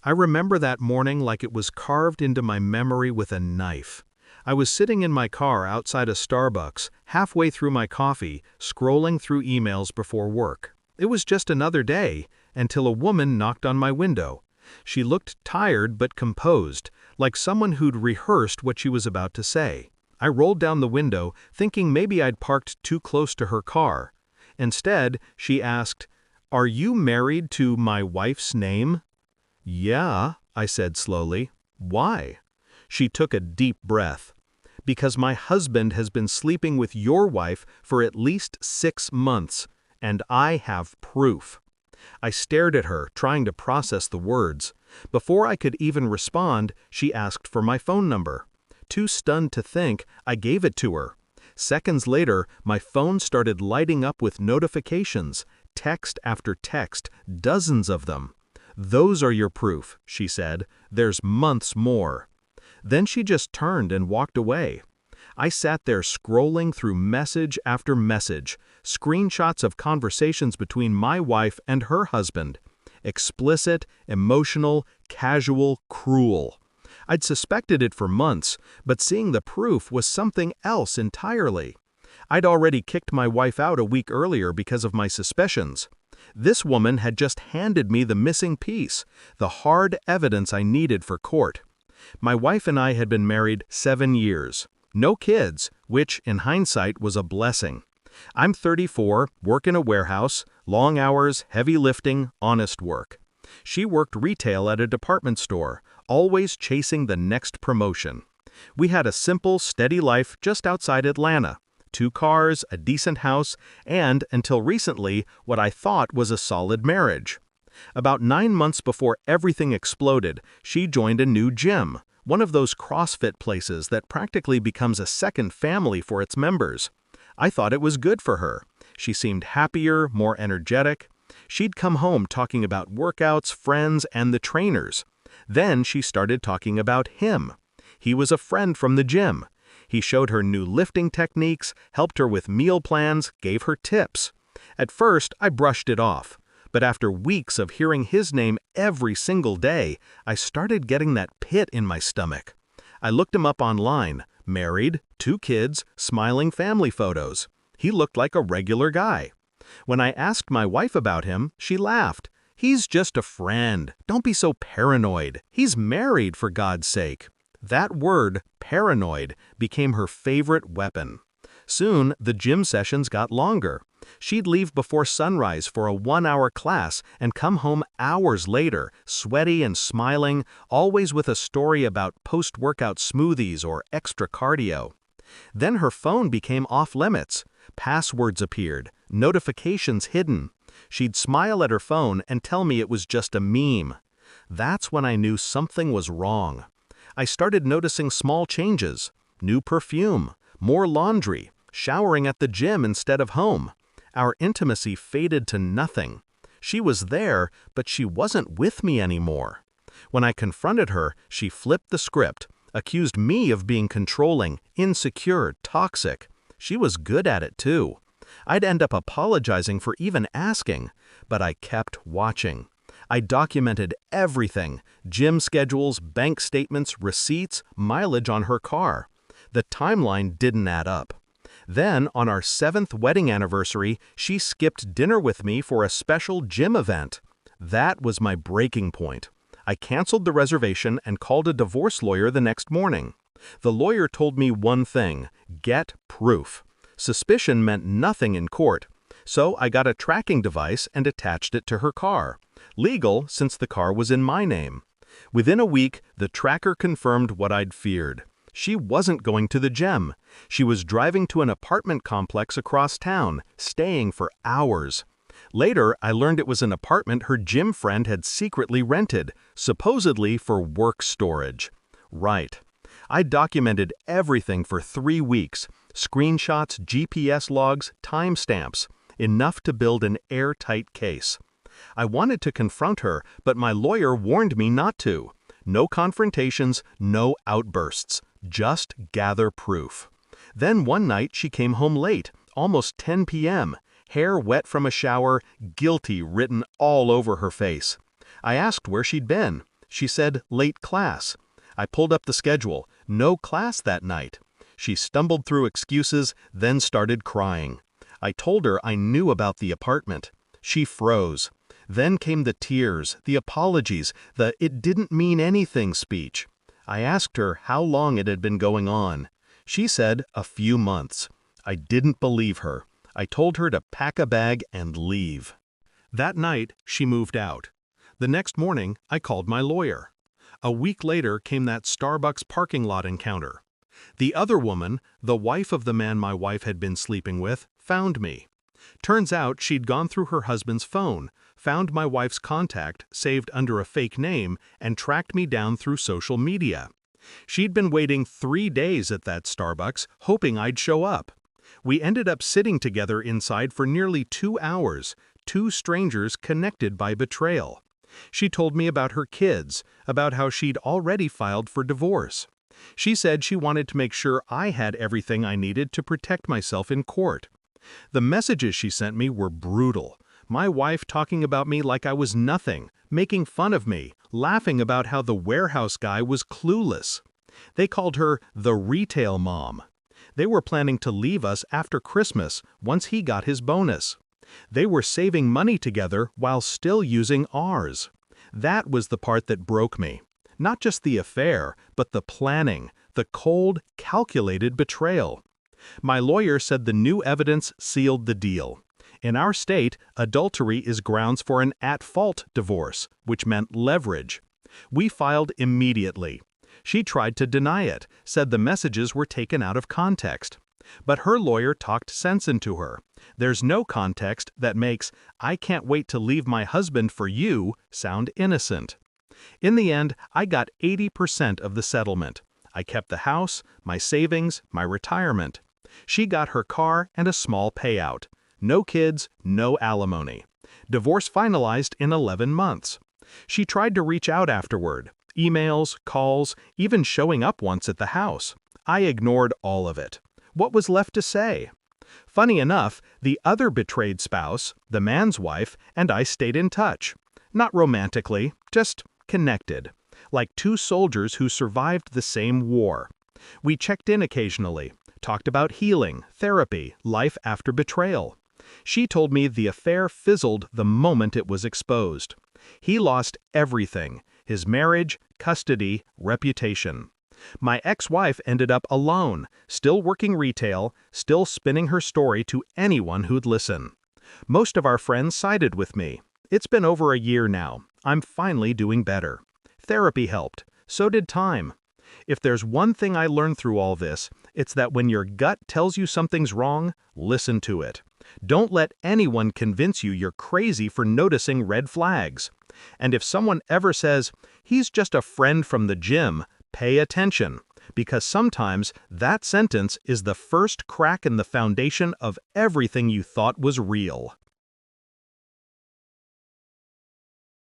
I remember that morning like it was carved into my memory with a knife. I was sitting in my car outside a Starbucks, halfway through my coffee, scrolling through emails before work. It was just another day, until a woman knocked on my window. She looked tired but composed, like someone who'd rehearsed what she was about to say. I rolled down the window, thinking maybe I'd parked too close to her car. Instead, she asked, "Are you married to my wife's name?" "Yeah," I said slowly. "Why?" She took a deep breath. "Because my husband has been sleeping with your wife for at least 6 months, and I have proof." I stared at her, trying to process the words. Before I could even respond, she asked for my phone number. Too stunned to think, I gave it to her. Seconds later, my phone started lighting up with notifications, text after text, dozens of them. "Those are your proof," she said. "There's months more." Then she just turned and walked away. I sat there scrolling through message after message, screenshots of conversations between my wife and her husband. Explicit, emotional, casual, cruel. I'd suspected it for months, but seeing the proof was something else entirely. I'd already kicked my wife out a week earlier because of my suspicions. This woman had just handed me the missing piece, the hard evidence I needed for court. My wife and I had been married 7 years. No kids, which, in hindsight, was a blessing. I'm 34, work in a warehouse, long hours, heavy lifting, honest work. She worked retail at a department store, always chasing the next promotion. We had a simple, steady life just outside Atlanta. 2 cars, a decent house, and, until recently, what I thought was a solid marriage. About 9 months before everything exploded, she joined a new gym, one of those CrossFit places that practically becomes a second family for its members. I thought it was good for her. She seemed happier, more energetic. She'd come home talking about workouts, friends, and the trainers. Then she started talking about him. He was a friend from the gym. He showed her new lifting techniques, helped her with meal plans, gave her tips. At first, I brushed it off. But after weeks of hearing his name every single day, I started getting that pit in my stomach. I looked him up online, married, 2 kids, smiling family photos. He looked like a regular guy. When I asked my wife about him, she laughed. "He's just a friend. Don't be so paranoid. He's married, for God's sake." That word, paranoid, became her favorite weapon. Soon, the gym sessions got longer. She'd leave before sunrise for a 1-hour class and come home hours later, sweaty and smiling, always with a story about post-workout smoothies or extra cardio. Then her phone became off-limits. Passwords appeared, notifications hidden. She'd smile at her phone and tell me it was just a meme. That's when I knew something was wrong. I started noticing small changes: new perfume, more laundry, showering at the gym instead of home. Our intimacy faded to nothing. She was there, but she wasn't with me anymore. When I confronted her, she flipped the script, accused me of being controlling, insecure, toxic. She was good at it too. I'd end up apologizing for even asking, but I kept watching. I documented everything: gym schedules, bank statements, receipts, mileage on her car. The timeline didn't add up. Then, on our 7th wedding anniversary, she skipped dinner with me for a special gym event. That was my breaking point. I canceled the reservation and called a divorce lawyer the next morning. The lawyer told me one thing: get proof. Suspicion meant nothing in court. So I got a tracking device and attached it to her car. Legal, since the car was in my name. Within a week, the tracker confirmed what I'd feared. She wasn't going to the gym. She was driving to an apartment complex across town, staying for hours. Later, I learned it was an apartment her gym friend had secretly rented, supposedly for work storage. Right. I documented everything for 3 weeks: screenshots, GPS logs, timestamps, enough to build an airtight case. I wanted to confront her, but my lawyer warned me not to. No confrontations, no outbursts. Just gather proof. Then one night she came home late, almost 10 p.m., hair wet from a shower, guilty written all over her face. I asked where she'd been. She said, late class. I pulled up the schedule. No class that night. She stumbled through excuses, then started crying. I told her I knew about the apartment. She froze. Then came the tears, the apologies, the "it didn't mean anything" speech. I asked her how long it had been going on. She said a few months. I didn't believe her. I told her to pack a bag and leave. That night, she moved out. The next morning, I called my lawyer. A week later came that Starbucks parking lot encounter. The other woman, the wife of the man my wife had been sleeping with, found me. Turns out she'd gone through her husband's phone, found my wife's contact saved under a fake name, and tracked me down through social media. She'd been waiting 3 days at that Starbucks, hoping I'd show up. We ended up sitting together inside for nearly 2 hours, two strangers connected by betrayal. She told me about her kids, about how she'd already filed for divorce. She said she wanted to make sure I had everything I needed to protect myself in court. The messages she sent me were brutal. My wife talking about me like I was nothing, making fun of me, laughing about how the warehouse guy was clueless. They called her the retail mom. They were planning to leave us after Christmas once he got his bonus. They were saving money together while still using ours. That was the part that broke me. Not just the affair, but the planning, the cold, calculated betrayal. My lawyer said the new evidence sealed the deal. In our state, adultery is grounds for an at-fault divorce, which meant leverage. We filed immediately. She tried to deny it, said the messages were taken out of context. But her lawyer talked sense into her. There's no context that makes "I can't wait to leave my husband for you" sound innocent. In the end, I got 80% of the settlement. I kept the house, my savings, my retirement. She got her car and a small payout. No kids, no alimony. Divorce finalized in 11 months. She tried to reach out afterward. Emails, calls, even showing up once at the house. I ignored all of it. What was left to say? Funny enough, the other betrayed spouse, the man's wife, and I stayed in touch. Not romantically, just connected. Like two soldiers who survived the same war. We checked in occasionally, talked about healing, therapy, life after betrayal. She told me the affair fizzled the moment it was exposed. He lost everything: his marriage, custody, reputation. My ex-wife ended up alone, still working retail, still spinning her story to anyone who'd listen. Most of our friends sided with me. It's been over a year now. I'm finally doing better. Therapy helped. So did time. If there's one thing I learned through all this, it's that when your gut tells you something's wrong, listen to it. Don't let anyone convince you you're crazy for noticing red flags. And if someone ever says, "He's just a friend from the gym," pay attention, because sometimes that sentence is the first crack in the foundation of everything you thought was real.